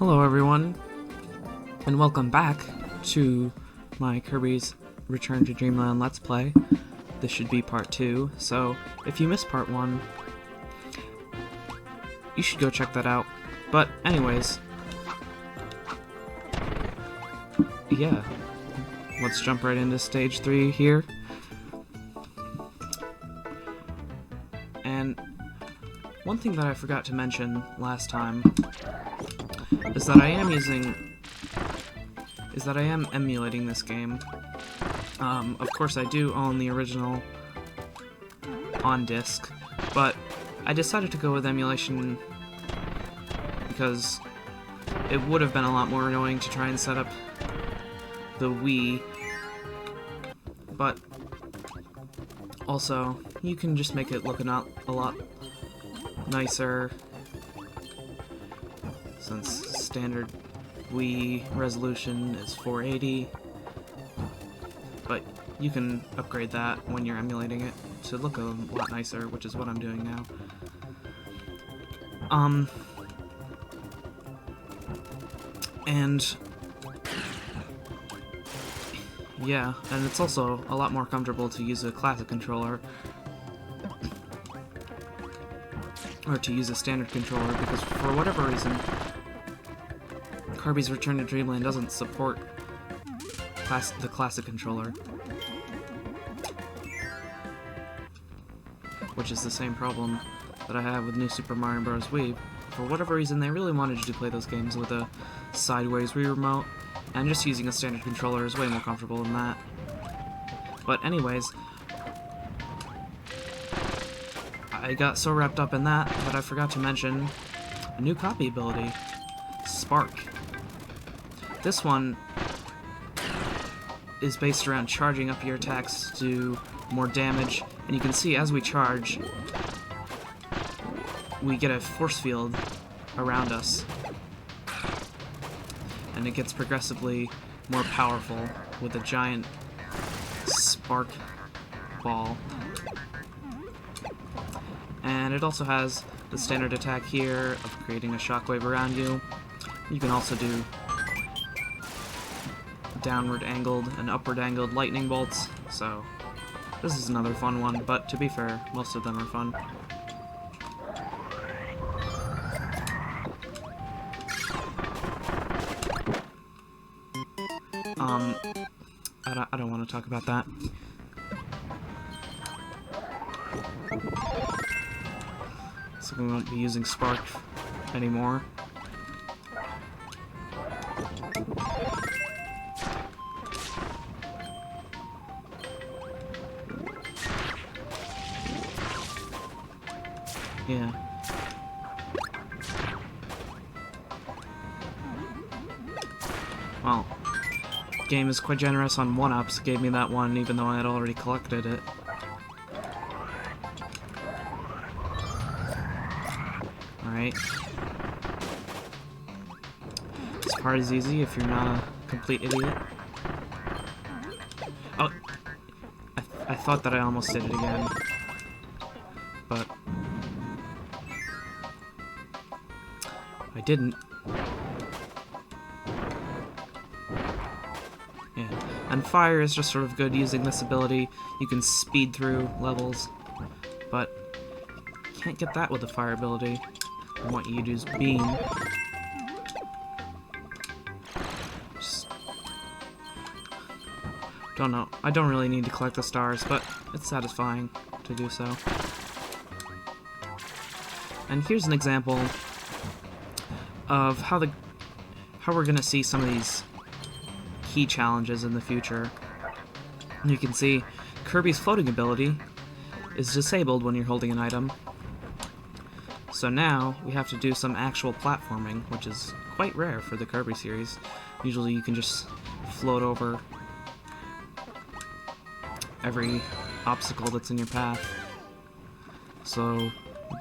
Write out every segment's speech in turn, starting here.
Hello everyone, and welcome back to my Kirby's Return to Dreamland Let's Play. This should be part 2, so if you missed part 1, you should go check that out. But anyways, yeah, let's jump right into stage 3 here. And one thing that I forgot to mention last time is that I am emulating this game. Of course I do own the original on disc, but I decided to go with emulation because it would have been a lot more annoying to try and set up the Wii, but also you can just make it look a lot nicer, since standard Wii resolution is 480, but you can upgrade that when you're emulating it to look a lot nicer, which is what I'm doing now. And yeah, and it's also a lot more comfortable to use a classic controller or to use a standard controller, because for whatever reason Kirby's Return to Dreamland doesn't support the classic controller, which is the same problem that I have with New Super Mario Bros. Wii. For whatever reason, they really wanted you to play those games with a sideways Wii remote, and just using a standard controller is way more comfortable than that. But anyways, I got so wrapped up in that I forgot to mention a new copy ability, Spark. This one is based around charging up your attacks to do more damage, and you can see as we charge, we get a force field around us, and it gets progressively more powerful with a giant spark ball. And it also has the standard attack here of creating a shockwave around you. You can also do downward angled and upward angled lightning bolts, so this is another fun one, but to be fair, most of them are fun. I don't want to talk about that. So we won't be using Spark anymore. Yeah. Well, the game is quite generous on 1-ups. Gave me that one even though I had already collected it. Alright. This part is easy if you're not a complete idiot. Oh! I thought that I almost did it again. But I didn't. Yeah. And fire is just sort of good using this ability. You can speed through levels, but you can't get that with the fire ability. And what you use beam. Just don't know. I don't really need to collect the stars, but it's satisfying to do so. And here's an example of how we're gonna see some of these key challenges in the future. You can see Kirby's floating ability is disabled when you're holding an item. So now we have to do some actual platforming, which is quite rare for the Kirby series. Usually you can just float over every obstacle that's in your path. So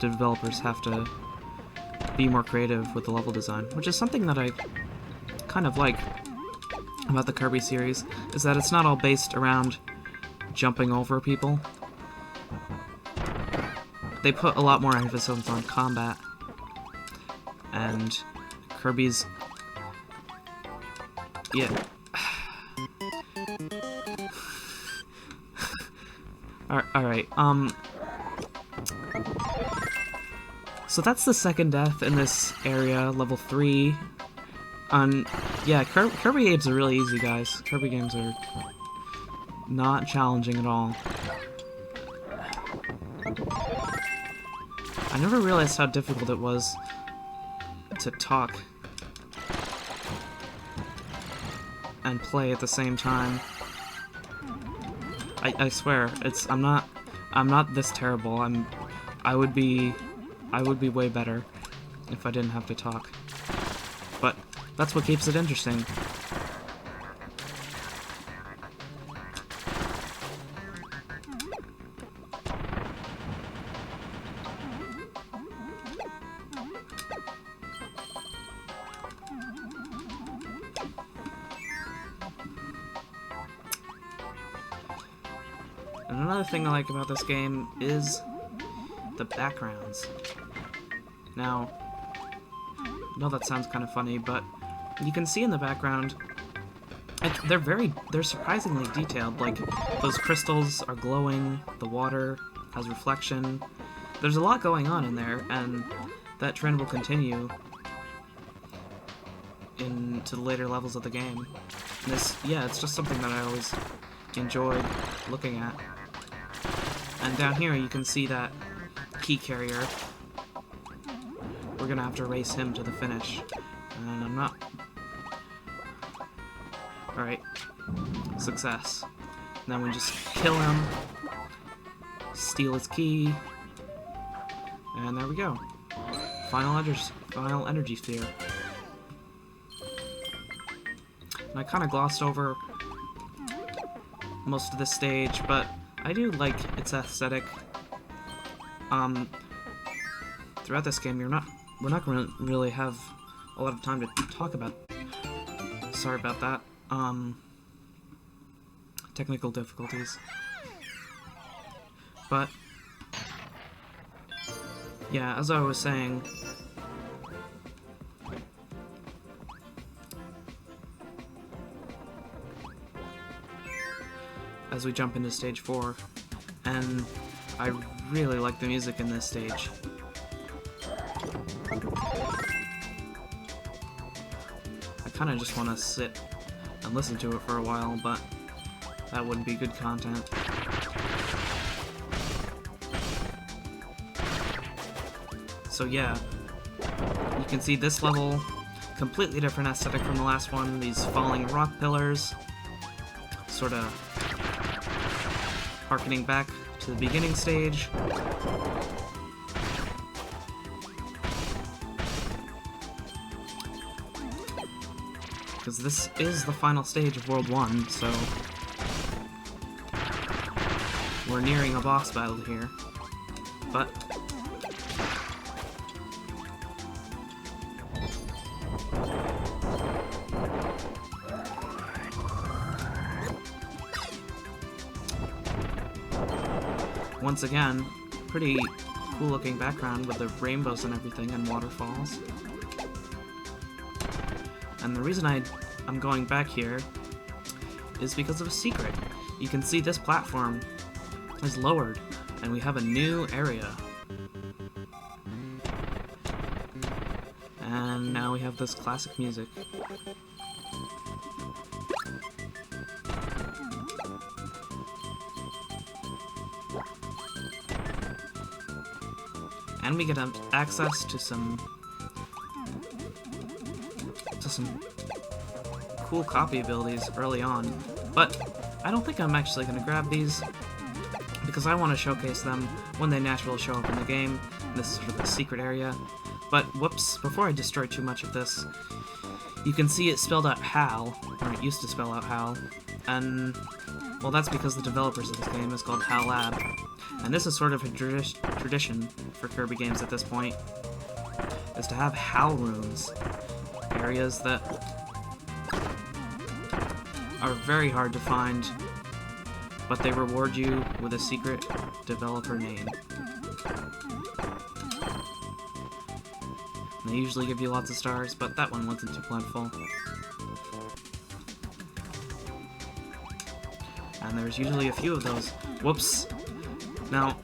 the developers have to be more creative with the level design, which is something that I kind of like about the Kirby series, is that it's not all based around jumping over people. They put a lot more emphasis on combat, and Kirby's Yeah. Alright, so that's the second death in this area, level 3. Yeah, Kirby games are really easy, guys. Kirby games are not challenging at all. I never realized how difficult it was to talk and play at the same time. I swear, I'm not this terrible. I would be way better if I didn't have to talk. But that's what keeps it interesting. And another thing I like about this game is the backgrounds. Now, I know that sounds kind of funny, but you can see in the background, they're surprisingly detailed. Like, those crystals are glowing, the water has reflection. There's a lot going on in there, and that trend will continue into the later levels of the game. Yeah, it's just something that I always enjoyed looking at. And down here you can see that key carrier. We're gonna have to race him to the finish. And I'm not... Alright. Success. And then we just kill him, steal his key, and there we go. Final energy sphere. And I kind of glossed over most of this stage, but I do like its aesthetic. Throughout this game, we're not going to really have a lot of time to talk about. Sorry about that. Technical difficulties. But yeah, as I was saying, as we jump into stage 4, and I really like the music in this stage. I kind of just want to sit and listen to it for a while, but that wouldn't be good content. So yeah, you can see this level, completely different aesthetic from the last one. These falling rock pillars, sort of harkening back to the beginning stage. Because this is the final stage of World 1, so we're nearing a boss battle here. But once again, pretty cool looking background with the rainbows and everything and waterfalls. And the reason I'm going back here is because of a secret. You can see this platform is lowered, and we have a new area. And now we have this classic music. And we get access to some cool copy abilities early on, but I don't think I'm actually going to grab these because I want to showcase them when they naturally show up in the game. This is sort of a secret area. But whoops, before I destroy too much of this, you can see it spelled out HAL, or it used to spell out HAL, and well, that's because the developers of this game is called HAL Lab. And this is sort of a tradition for Kirby games at this point, is to have HAL rooms, areas that are very hard to find, but they reward you with a secret developer name. And they usually give you lots of stars, but that one wasn't too plentiful. And there's usually a few of those. Whoops. Now,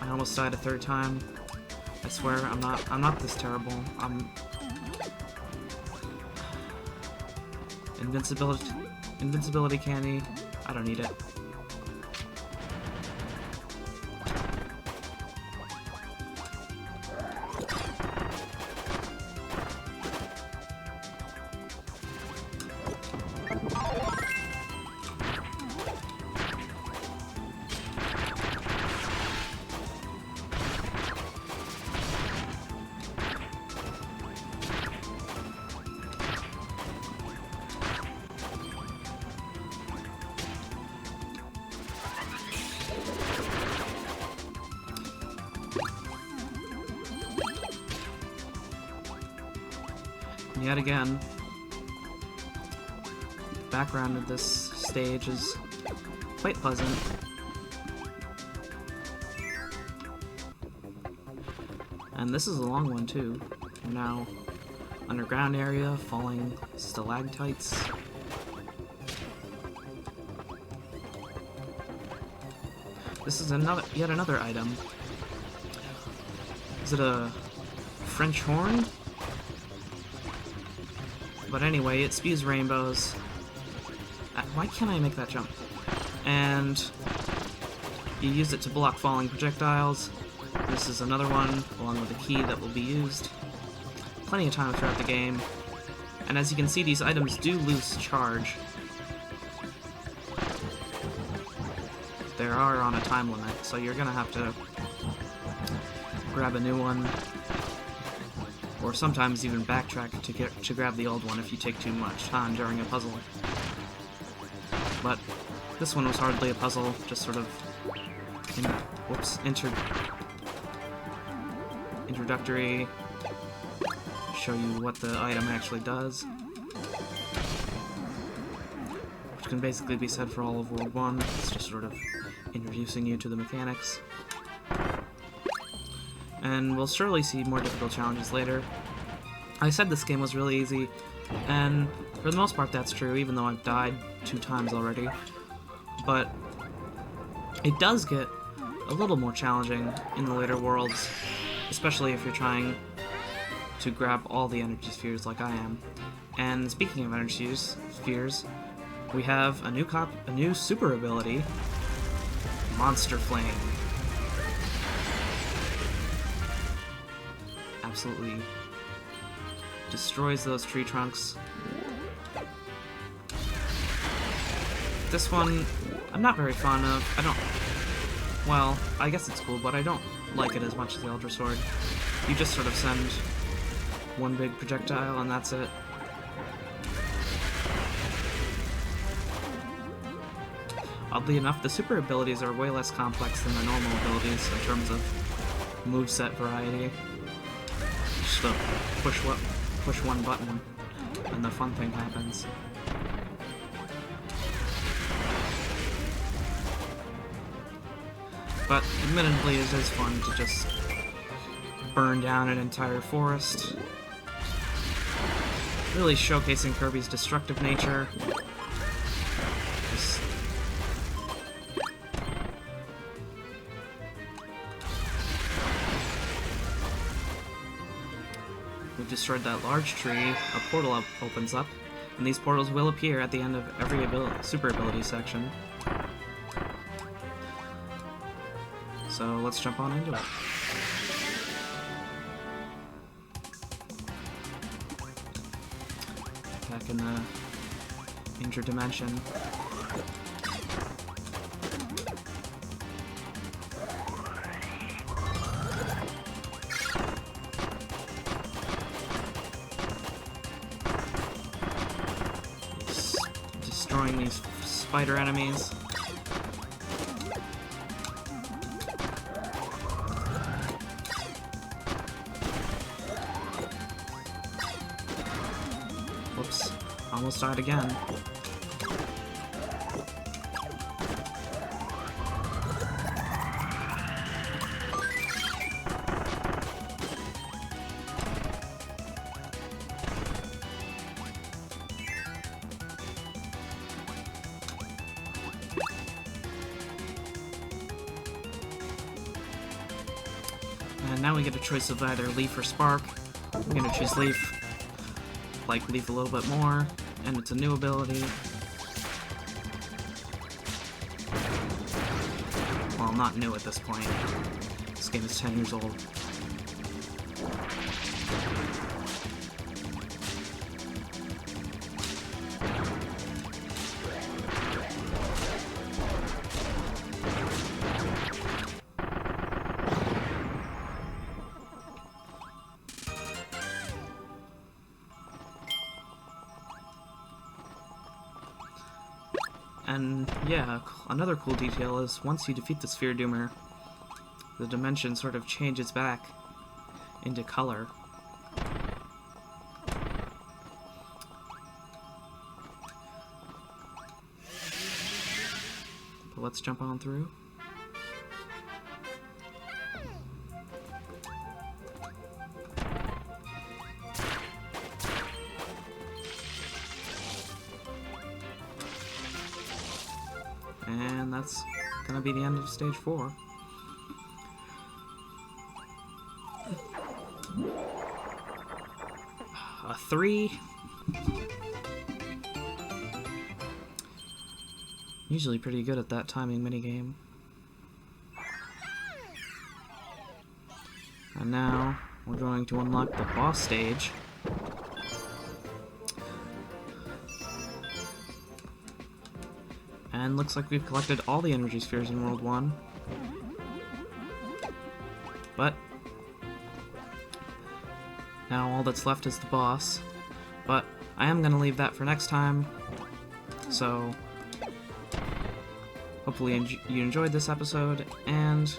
I almost died a third time. I swear, I'm not this terrible. Invincibility candy. I don't need it. Yet again, the background of this stage is quite pleasant. And this is a long one too. Now, underground area, falling stalactites. This is yet another item. Is it a French horn? But anyway, it spews rainbows. Why can't I make that jump? And you use it to block falling projectiles. This is another one, along with a key that will be used plenty of times throughout the game. And as you can see, these items do lose charge. They are on a time limit, so you're gonna have to grab a new one. Or sometimes even backtrack to grab the old one if you take too much time during a puzzle. But this one was hardly a puzzle, just sort of introductory, show you what the item actually does. Which can basically be said for all of World 1, it's just sort of introducing you to the mechanics. And we'll surely see more difficult challenges later. I said this game was really easy, and for the most part that's true, even though I've died 2 times already. But it does get a little more challenging in the later worlds, especially if you're trying to grab all the energy spheres like I am. And speaking of energy spheres, we have a new super ability, Monster Flame. Absolutely destroys those tree trunks. This one, I'm not very fond of. Well, I guess it's cool, but I don't like it as much as the Ultra Sword. You just sort of send one big projectile and that's it. Oddly enough, the super abilities are way less complex than the normal abilities in terms of moveset variety. Just push one button, and the fun thing happens. But admittedly, it is fun to just burn down an entire forest, really showcasing Kirby's destructive nature. We've destroyed that large tree, a portal opens up, and these portals will appear at the end of every super ability section. So let's jump on into it. Back in the interdimension. Destroying these spider enemies. Whoops, almost died again. now we get a choice of either Leaf or Spark. I'm gonna choose Leaf. Like Leaf a little bit more, and it's a new ability. Well, not new at this point. This game is 10 years old. And yeah, another cool detail is once you defeat the Sphere Doomer, the dimension sort of changes back into color. But let's jump on through. And that's gonna be the end of stage 4. A 3. Usually pretty good at that timing minigame. And now we're going to unlock the boss stage. And looks like we've collected all the energy spheres in World 1. But now all that's left is the boss. But I am going to leave that for next time. So hopefully you enjoyed this episode, and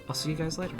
I'll see you guys later.